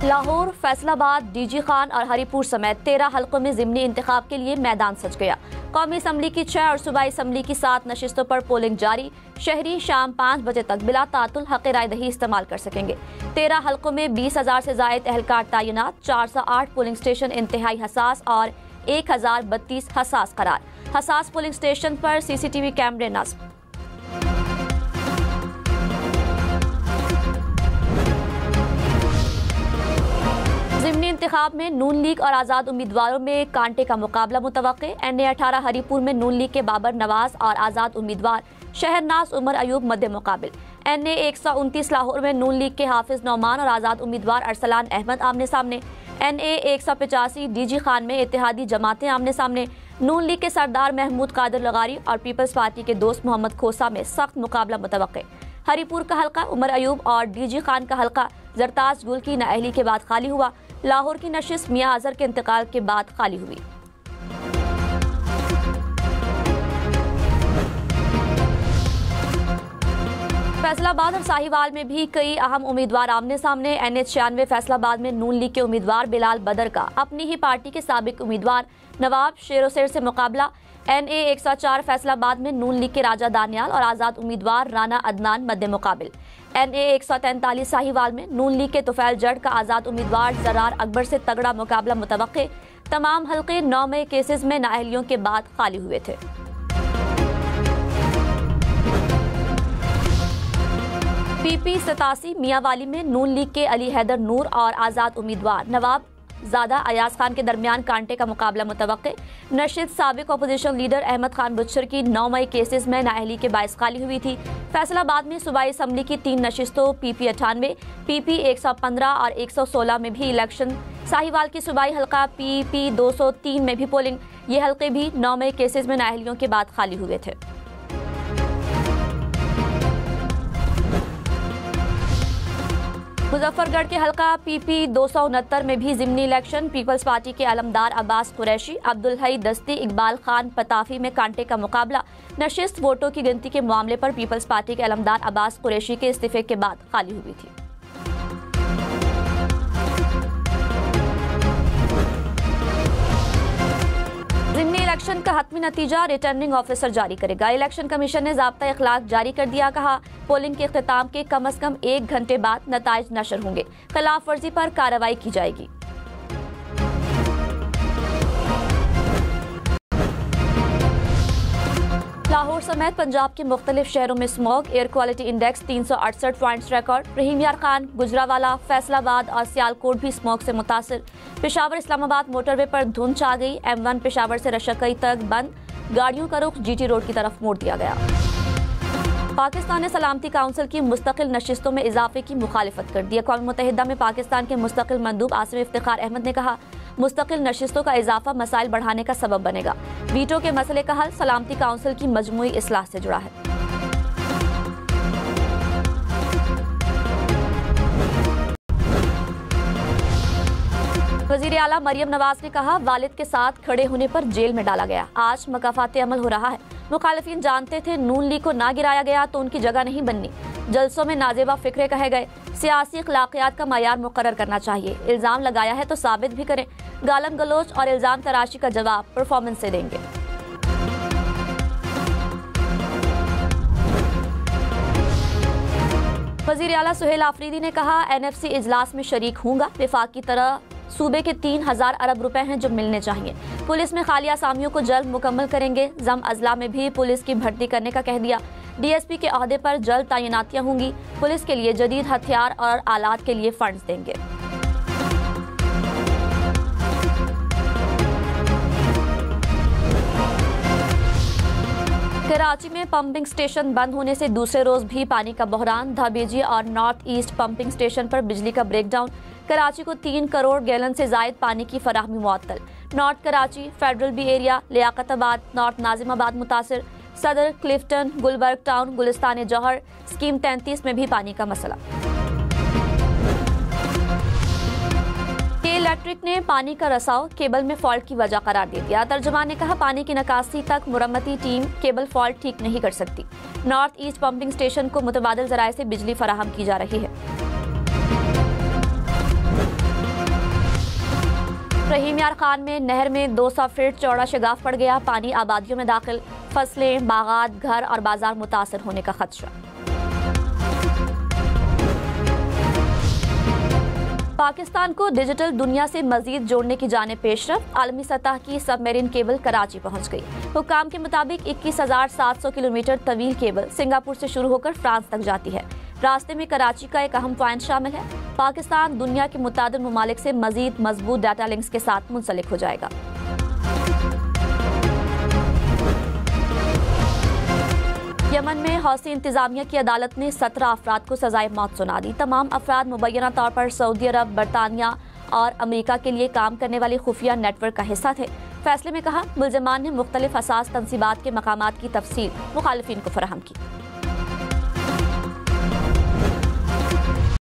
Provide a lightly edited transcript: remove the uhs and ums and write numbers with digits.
Lahore, Faisalabad, DG Khan और हरीपुर समेत 13 हल्कों में ज़िमनी इंतखाब के लिए मैदान सज गया। कौमी असम्बली की 6 और सूबाई असम्बली की 7 नशिस्तों पर पोलिंग जारी। शहरी शाम 5 बजे तक बिला तातुल हक़ राय दही इस्तेमाल कर सकेंगे। 13 हल्कों में 20,000 से ज़ायद एहलकार तैनात, 408 पोलिंग स्टेशन इंतहाई हसास और 1032 हसास करार। हसास पोलिंग स्टेशन पर CCTV कैमरे नस्ब। ज़िमनी इंतखाब में नून लीग और आज़ाद उम्मीदवारों में कांटे का मुकाबला मुतवक्के। NA 18 हरीपुर में नून लीग के बाबर नवाज और आज़ाद उम्मीदवार शहरनाज उमर अयूब मद्दे मुकाबिल। NA 129 लाहौर में नून लीग के हाफिज नौमान और आज़ाद उम्मीदवार अरसलान अहमद आमने सामने। NA 185 डीजी खान में इत्तेहादी जमातें आमने सामने। नून लीग के सरदार महमूद कादिर लगारी और पीपल्स पार्टी के दोस्त मोहम्मद खोसा में सख्त मुकाबला मुतवक्के। हरीपुर का हल्का उमर अयूब और डीजी खान का हल्का जरताज गुल की नाअहली के बाद खाली हुआ। लाहौर की नशिस्त मियां अजहर के इंतकाल के बाद खाली हुई। फैसलाबाद और साहिवाल में भी कई अहम उम्मीदवार आमने सामने। NA 96 फैसलाबाद में नून लीग के उम्मीदवार बिलाल बदर का अपनी ही पार्टी के साबिक उम्मीदवार नवाब शेरोसेर से मुकाबला। NA 104 फैसलाबाद में नून लीग के राजा दानियाल और आज़ाद उम्मीदवार राना अदनान मद्दे मुकाबिल। NA 143 साहिवाल में नून लीग के तुफैल जड़ का आज़ाद उम्मीदवार जरार अकबर से तगड़ा मुकाबला मुतवक्के। तमाम हल्के 9 मई केसेस में नाअहलियों के बाद खाली हुए थे। PP 87 मियांवाली में नून लीग के अली हैदर नूर और आज़ाद उम्मीदवार नवाब ज़ादा अयाज खान के दरमियान कांटे का मुकाबला मुतवक्के। नशिद साबिक opposition leader Ahmad Khan butcher की 9 मई केसेस में नाअहली के बायस खाली हुई थी। फैसलाबाद में सूबाई असम्बली की 3 नशिस्तों PP 98, PP 115 और 116 में भी इलेक्शन। साहिवाल की सूबाई हल्का PP 203 में भी पोलिंग। ये हल्के भी 9 मई केसेस में नाअहलियों के बाद खाली हुए थे। मुजफ्फरगढ़ के हल्का PP 269 में भी ज़िमनी इलेक्शन। पीपल्स पार्टी के अलमदार अब्बास कुरैशी, अब्दुल हई दस्ती, इकबाल खान पताफी में कांटे का मुकाबला। नशिस्त वोटों की गिनती के मामले पर पीपल्स पार्टी के अलमदार अब्बास कुरैशी के इस्तीफे के बाद खाली हुई थी। ज़िमनी इलेक्शन का हतमी नतीजा रिटर्निंग ऑफिसर जारी करेगा। इलेक्शन कमीशन ने ज़ाब्ता इखलाक जारी कर दिया। कहा, पोलिंग के इख्तिताम के कम अज कम 1 घंटे बाद नताइज नशर होंगे। खिलाफ वर्जी पर कार्रवाई की जाएगी। लाहौर समेत पंजाब के मुख्तलिफ शहरों में smog. Air quality index 368 points record. Rahimyar Khan, Gujranwala, Faisalabad और सियालकोट भी स्मॉग से मुतासिर। पेशावर इस्लामाबाद मोटरवे पर धुंध छा गई। M1 पेशावर से रशकई तक बंद। गाड़ियों का रुख GT रोड की तरफ मोड़ दिया गया। पाकिस्तान ने सलामती काउंसिल की मुस्तकिल नशिस्तों में इजाफे की मुखालिफत कर दी। अक़वाम मुत्तहिदा में पाकिस्तान के मुस्तकिल मंदूब आसिम इफ्तिखार अहमद ने कहा, मुस्तकिल नशिस्तों का इजाफा मसाइल बढ़ाने का सबब बनेगा। वीटो के मसले का हल सलामती काउंसिल की मजमूई इस्लाह से जुड़ा है। वज़ीर आला मरियम नवाज ने कहा, वालिद के साथ खड़े होने पर जेल में डाला गया। आज मकाफात अमल हो रहा है। मुखालिफिन जानते थे नून लीग को ना गिराया गया तो उनकी जगह नहीं बननी। जलसों में नाजेबा फिक्रे कहे गए। सियासी अखलाकियात का मायार मुकर्रर करना चाहिए। इल्जाम लगाया है तो साबित भी करें। गालम गलोच और इल्जाम तराशी का जवाब परफॉर्मेंस से देंगे। वज़ीर आला सुहेल आफरीदी ने कहा, NFC इजलास में शरीक हूँगा। विफाक की तरह सूबे के 3000 अरब रुपए हैं जो मिलने चाहिए। पुलिस में खाली आसामियों को जल्द मुकम्मल करेंगे। जम अजला में भी पुलिस की भर्ती करने का कह दिया। DSP के अहदे पर जल्द तैनातियां होंगी। पुलिस के लिए जदीद हथियार और आलात के लिए फंड्स देंगे। कराची में पंपिंग स्टेशन बंद होने से दूसरे रोज भी पानी का बहरान। धाबेजी और नॉर्थ ईस्ट पंपिंग स्टेशन पर बिजली का ब्रेकडाउन। कराची को 3 करोड़ गैलन से जायद पानी की फराहमी मुअत्तल। North Karachi, federal B area, Liaquatabad, north Nazimabad मुतासिर। सदर, क्लिफ्टन, गुलबर्ग टाउन, गुलिस्तान जौहर, स्कीम 33 में भी पानी का मसला। इलेक्ट्रिक ने पानी का रसाव केबल में फॉल्ट की वजह करार दे दिया। तर्जुमान ने कहा, पानी की निकासी तक मुरम्मती टीम केबल फॉल्ट ठीक नहीं कर सकती। नॉर्थ ईस्ट पंपिंग स्टेशन को मुतबादिल जराये से बिजली फराहम की जा रही है। रहीम यार खान में नहर में 200 फीट चौड़ा शगाफ पड़ गया। पानी आबादियों में दाखिल, फसलें, बागात, घर और बाजार मुतासर होने का खदशा। पाकिस्तान को डिजिटल दुनिया से मजीद जोड़ने की जाने पेशरफ, आलमी सतह की सबमरीन केबल कराची पहुंच गई। हुकाम के मुताबिक 21,700 किलोमीटर तवील केबल सिंगापुर से शुरू होकर फ्रांस तक जाती है। रास्ते में कराची का एक अहम पॉइंट शामिल है। पाकिस्तान दुनिया के मुतादिद ममालिक से मजीद मजबूत डाटा लिंक्स के साथ मुंसलिक हो जाएगा। यमन में हौसी इंतजामिया की अदालत ने 17 अफराद को सजाए मौत सुना दी। तमाम अफराद मुबैना तौर पर सऊदी अरब, बरतानिया और अमेरिका के लिए काम करने वाली खुफिया नेटवर्क का हिस्सा थे। फैसले में कहा, मुलजमान ने मुख्तलिफ हसास तंसीबात के मकामात की तफसील मुखालिफिन को फराहम की।